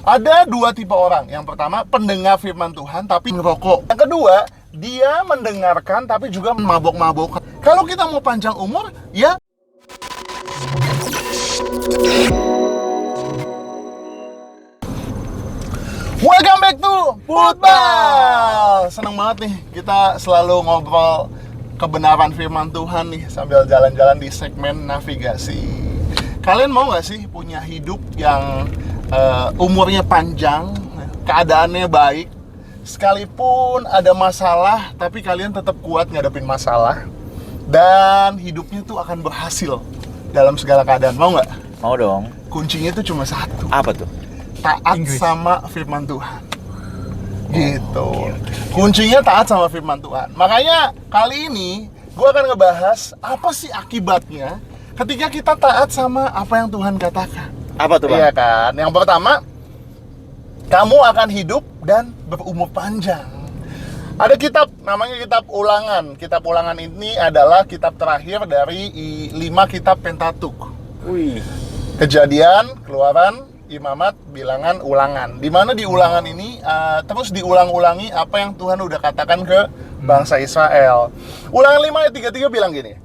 Ada dua tipe orang. Yang pertama, pendengar firman Tuhan tapi ngerokok. Yang kedua, dia mendengarkan tapi juga mabok-mabokan. Kalau kita mau panjang umur, ya welcome back to Football. Seneng banget nih, kita selalu ngobrol kebenaran firman Tuhan nih sambil jalan-jalan di segmen navigasi. Kalian mau gak sih punya hidup yang umurnya panjang, keadaannya baik, sekalipun ada masalah, tapi kalian tetap kuat ngadepin masalah, dan hidupnya tuh akan berhasil dalam segala keadaan? Mau nggak? Mau dong. Kuncinya tuh cuma satu. Apa tuh? Taat sama firman Tuhan. Gitu. Kuncinya taat sama firman Tuhan. Makanya kali ini gue akan ngebahas apa sih akibatnya ketika kita taat sama apa yang Tuhan katakan. Apa tuh, Bang? Iya kan? Yang pertama, kamu akan hidup dan berumur panjang. Ada kitab, namanya kitab Ulangan. Kitab Ulangan ini adalah kitab terakhir dari 5 kitab Pentatuk. Wih. Kejadian, Keluaran, Imamat, Bilangan, Ulangan. Di mana di Ulangan ini terus diulang-ulangi apa yang Tuhan udah katakan ke bangsa Israel. Ulangan 5 ayat 33 bilang gini.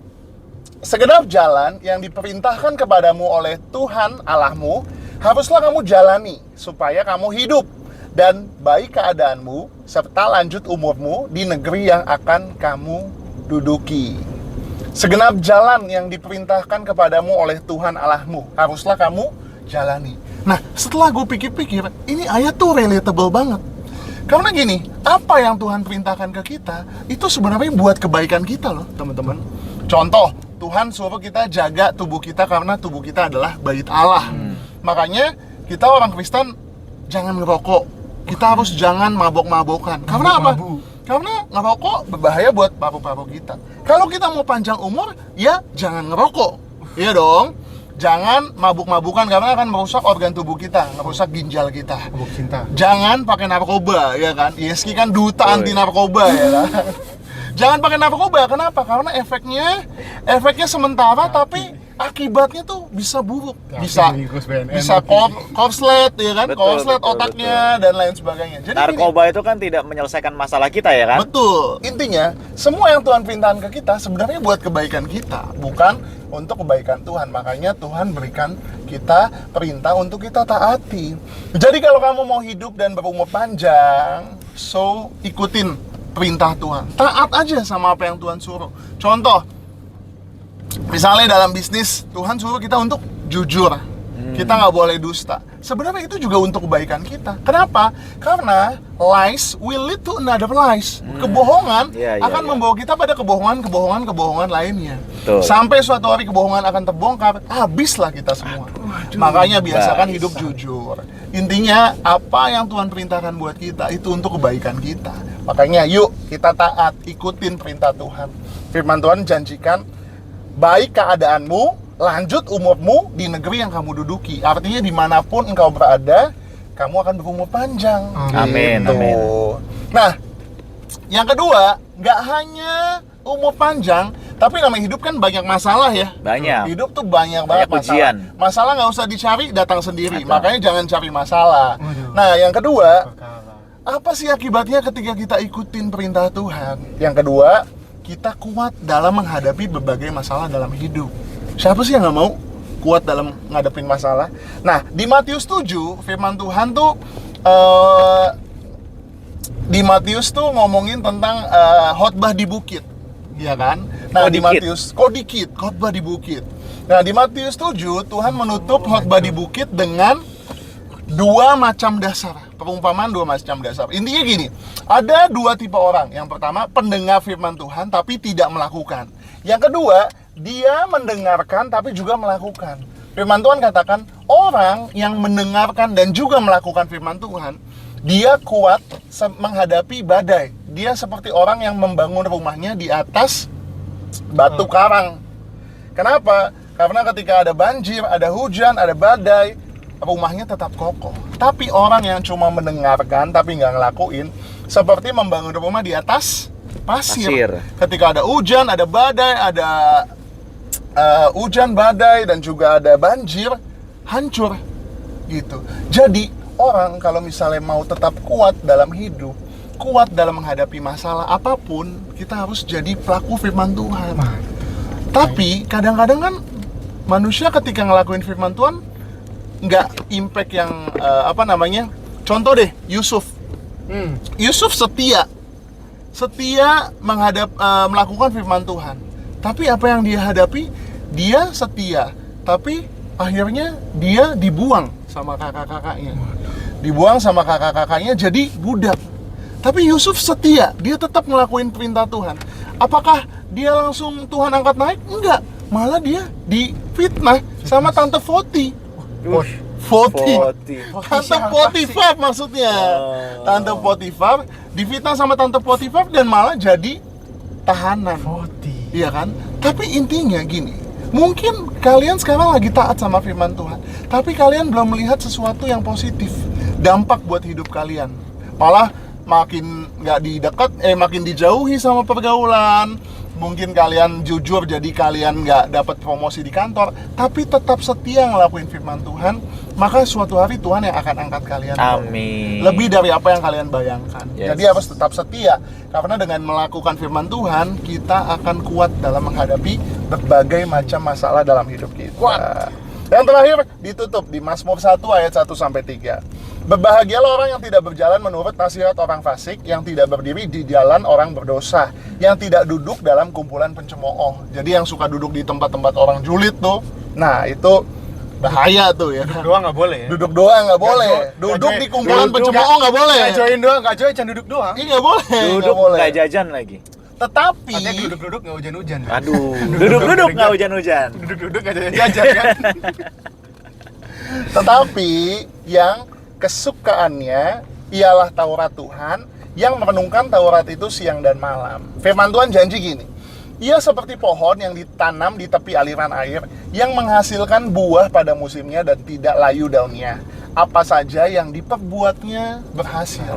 Segenap jalan yang diperintahkan kepadamu oleh Tuhan Allahmu haruslah kamu jalani supaya kamu hidup dan baik keadaanmu serta lanjut umurmu di negeri yang akan kamu duduki. Segenap jalan yang diperintahkan kepadamu oleh Tuhan Allahmu haruslah kamu jalani. Nah, setelah gue pikir-pikir, ini ayat tuh relatable banget. Karena gini, apa yang Tuhan perintahkan ke kita itu sebenarnya buat kebaikan kita loh, teman-teman. Contoh, Tuhan suruh kita jaga tubuh kita karena tubuh kita adalah bait Allah. Makanya kita orang Kristen jangan ngerokok. Kita harus jangan mabok-mabokan. Karena apa? Karena ngerokok berbahaya buat paru-paru kita. Kalau kita mau panjang umur, ya jangan ngerokok. Iya dong. Jangan mabuk-mabukan karena akan merusak organ tubuh kita, merusak ginjal kita. Jangan pakai narkoba, ya kan? ISK kan duta anti narkoba, ya kan? Jangan pakai narkoba. Kenapa? Karena efeknya sementara, tapi akibatnya tuh bisa buruk. Bisa korslet, ya kan? Korslet otaknya dan lain sebagainya. Jadi narkoba itu kan tidak menyelesaikan masalah kita, ya kan? Betul. Intinya, semua yang Tuhan perintahkan ke kita sebenarnya buat kebaikan kita, bukan untuk kebaikan Tuhan. Makanya Tuhan berikan kita perintah untuk kita taati. Jadi kalau kamu mau hidup dan berumur panjang, so ikutin perintah Tuhan. Taat aja sama apa yang Tuhan suruh. Contoh, misalnya dalam bisnis, Tuhan suruh kita untuk jujur. Kita nggak boleh dusta. Sebenarnya itu juga untuk kebaikan kita. Kenapa? Karena lies will lead to another lies. Kebohongan akan membawa kita pada kebohongan lainnya. Betul. Sampai suatu hari kebohongan akan terbongkar, habislah kita semua. Makanya biasakan hidup jujur. Intinya, apa yang Tuhan perintahkan buat kita, itu untuk kebaikan kita. Makanya yuk kita taat, ikutin perintah Tuhan. Firman Tuhan janjikan, baik keadaanmu, lanjut umurmu di negeri yang kamu duduki. Artinya dimanapun engkau berada, kamu akan berumur panjang. Amin, gitu. amin. Nah, yang kedua, nggak hanya umur panjang, tapi namanya hidup kan banyak masalah ya. Banyak. Hidup tuh banyak banget masalah. Masalah nggak usah dicari, datang sendiri. Makanya jangan cari masalah. Nah, yang kedua, apa sih akibatnya ketika kita ikutin perintah Tuhan? Yang kedua, kita kuat dalam menghadapi berbagai masalah dalam hidup. Siapa sih yang nggak mau kuat dalam ngadepin masalah? Nah, di Matius 7, firman Tuhan tuh di Matius tuh ngomongin tentang khotbah di bukit, ya kan? Nah, di Matius khotbah di bukit. Nah, di Matius 7 Tuhan menutup khotbah di bukit dengan 2 macam dasar. Perumpamaan 2 macam dasar. Intinya gini, ada 2 tipe orang. Yang pertama, pendengar firman Tuhan tapi tidak melakukan. Yang kedua, dia mendengarkan tapi juga melakukan. Firman Tuhan katakan, orang yang mendengarkan dan juga melakukan firman Tuhan, dia kuat menghadapi badai. Dia seperti orang yang membangun rumahnya di atas batu karang. Kenapa? Karena ketika ada banjir, ada hujan, ada badai, rumahnya tetap kokoh. Tapi orang yang cuma mendengarkan tapi nggak ngelakuin, seperti membangun rumah di atas pasir. Ketika ada hujan, ada badai, ada hujan, badai, dan juga ada banjir, hancur gitu. Jadi orang kalau misalnya mau tetap kuat dalam hidup, kuat dalam menghadapi masalah apapun, kita harus jadi pelaku firman Tuhan. Tapi kadang-kadang kan manusia ketika ngelakuin firman Tuhan nggak impact yang contoh deh, Yusuf. Yusuf setia melakukan firman Tuhan. Tapi apa yang dia hadapi? Dia setia, tapi akhirnya dia dibuang sama kakak-kakaknya. Jadi budak. Tapi Yusuf setia, dia tetap ngelakuin perintah Tuhan. Apakah dia langsung Tuhan angkat naik? Enggak, malah dia difitnah sama Tante Foti. Tante Potifar maksudnya. Tante Potifar difitnah sama Tante Potifar dan malah jadi tahanan. Iya kan? Tapi intinya gini, mungkin kalian sekarang lagi taat sama firman Tuhan, tapi kalian belum melihat sesuatu yang positif, dampak buat hidup kalian. Malah makin makin dijauhi sama pergaulan. Mungkin kalian jujur jadi kalian nggak dapat promosi di kantor, tapi tetap setia ngelakuin firman Tuhan, maka suatu hari Tuhan yang akan angkat kalian. Amin. Lebih dari apa yang kalian bayangkan. Yes. Jadi harus tetap setia, karena dengan melakukan firman Tuhan, kita akan kuat dalam menghadapi berbagai macam masalah dalam hidup kita. Yang terakhir ditutup di Mazmur 1 ayat 1-3. Berbahagialah orang yang tidak berjalan menurut nasihat orang fasik, yang tidak berdiri di jalan orang berdosa, yang tidak duduk dalam kumpulan pencemooh. Jadi yang suka duduk di tempat-tempat orang julid tuh, nah itu bahaya tuh ya. Duduk doang nggak boleh ya? Duduk doang nggak boleh. Duduk di kumpulan pencemooh nggak boleh. Nggak join doang, nggak join, cuma duduk doang. Ini nggak boleh. Duduk nggak jajan lagi. Tetapi Katanya duduk-duduk nggak hujan-hujan. Aduh, duduk-duduk nggak hujan-hujan. Duduk-duduk nggak jajan-jajan kan? Tetapi yang kesukaannya ialah Taurat Tuhan, yang merenungkan Taurat itu siang dan malam. Firman Tuhan janji gini, ia seperti pohon yang ditanam di tepi aliran air, yang menghasilkan buah pada musimnya dan tidak layu daunnya. Apa saja yang diperbuatnya berhasil.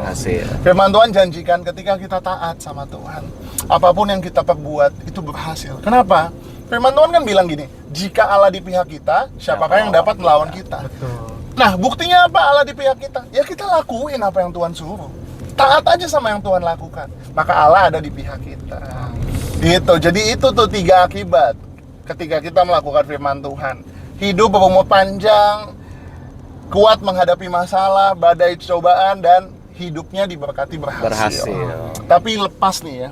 Firman Tuhan janjikan ketika kita taat sama Tuhan, apapun yang kita perbuat itu berhasil. Kenapa? Firman Tuhan kan bilang gini, jika Allah di pihak kita, siapakah yang dapat melawan kita? Betul. Nah, buktinya apa Allah di pihak kita? Ya kita lakuin apa yang Tuhan suruh. Taat aja sama yang Tuhan lakukan, maka Allah ada di pihak kita. Gitu. Jadi itu tuh 3 akibat ketika kita melakukan firman Tuhan. Hidup berumur panjang, kuat menghadapi masalah, badai cobaan, dan hidupnya diberkati berhasil. Tapi lepas nih ya.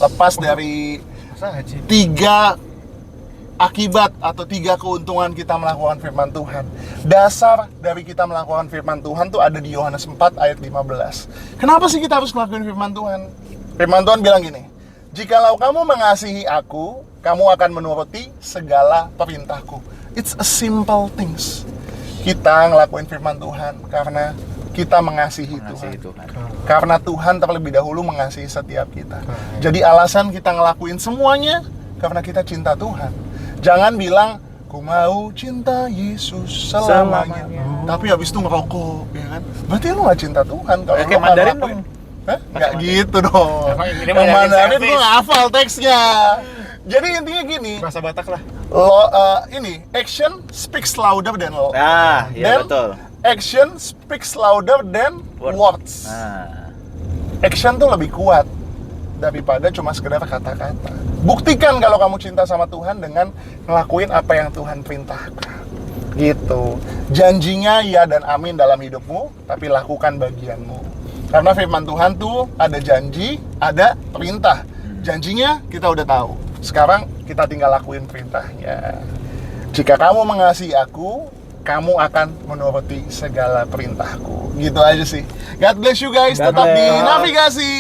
Lepas dari Masa haji? 3 akibat atau 3 keuntungan kita melakukan firman Tuhan. Dasar dari kita melakukan firman Tuhan tuh ada di Yohanes 4 ayat 15. Kenapa sih kita harus melakukan firman Tuhan? Firman Tuhan bilang gini, jikalau kamu mengasihi aku, kamu akan menuruti segala perintahku. It's a simple things. Kita ngelakuin firman Tuhan karena kita mengasihi Tuhan. Karena Tuhan terlebih dahulu mengasihi setiap kita. Jadi alasan kita ngelakuin semuanya karena kita cinta Tuhan. Jangan bilang, ku mau cinta Yesus selamanya. Tapi habis itu ngerokok, ya kan? Berarti lu gak cinta Tuhan kalau lu kayak Mandarin dong. Hah? Nggak gitu dong. Ini Yang Mandarin servis. tuh nggak hafal teksnya. Jadi intinya gini, Bahasa Batak lah. action speaks louder than Nah, iya then betul. action speaks louder than words. Nah, Action tuh lebih kuat daripada cuma sekedar kata-kata. Buktikan kalau kamu cinta sama Tuhan dengan ngelakuin apa yang Tuhan perintahkan. Gitu. Janjinya ya dan amin dalam hidupmu, tapi lakukan bagianmu. Karena firman Tuhan tuh ada janji, ada perintah. Janjinya kita udah tahu. Sekarang kita tinggal lakuin perintahnya. Jika kamu mengasihi aku, kamu akan menuruti segala perintahku. Gitu aja sih. God bless you guys. God Tetap di bless. navigasi.